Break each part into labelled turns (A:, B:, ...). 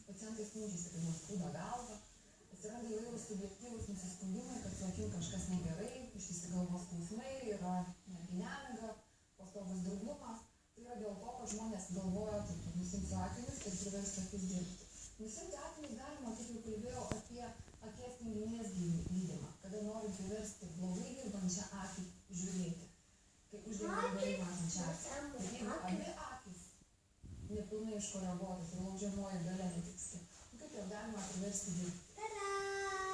A: Pacientai skundžiasi, kad jiems skauda galvą, atsiranda įvairūs subjektyvūs nusiskundimai, kad su akim kažkas negerai, ištisi galvos skausmai, yra netgi nemiga, pastovus dirglumas. Tai yra dėl to, kad žmonės galvoja, kad nusimsiu akinius ir priversti akis dirbti. Nusimti akinius galima, kaip jau kalbėjau, apie akies tinginės gydymą, kada nori priversti blogai dirbančią akį žiūrėti, kai uždėlė gerai matančią akį. Ir jeigu abi akys nepilnai iškoreguotas ir laužiamoji galia netiksli, kaip jau galima priversti dirbti.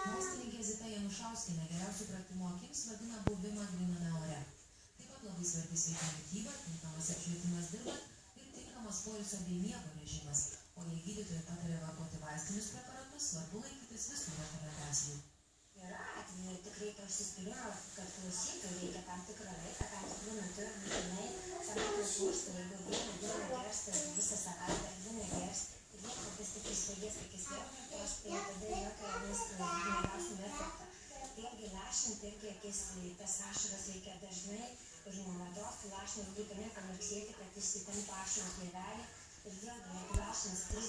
B: Mokslininkė Zita Janušauskienė geriausių pratimų akims vadina buvimą gryname ore. Taip pat labai svarbi sveika mityba, tinkamas apšvietimas dirbant ir tinkamas poilsio bei miego režimas. O jei gydytojai patarė vartoti vaistinius preparatus, svarbu laikytis visų rekomendacijų.
C: Yra atvejai tikrai to užsispyrimo, kad klausytojai reikia tam tikrą laiką, tam tikrų metų ir būtinai tam tikrų kursų, jeigu vieną dieną gers, visą savaitę dieną gers, ir jie kokias tik įsvaigės, kai įsvėrtos, tai tada jokio negausim efektą. Vėlgi lašinti irgi akis, tas ašaras reikia dažnai, už nuolatos, lašinant būtinai pamirksėti, kad išsitemptų ašaros lėvelį. Ir vėlgi, jeigu lašinas 3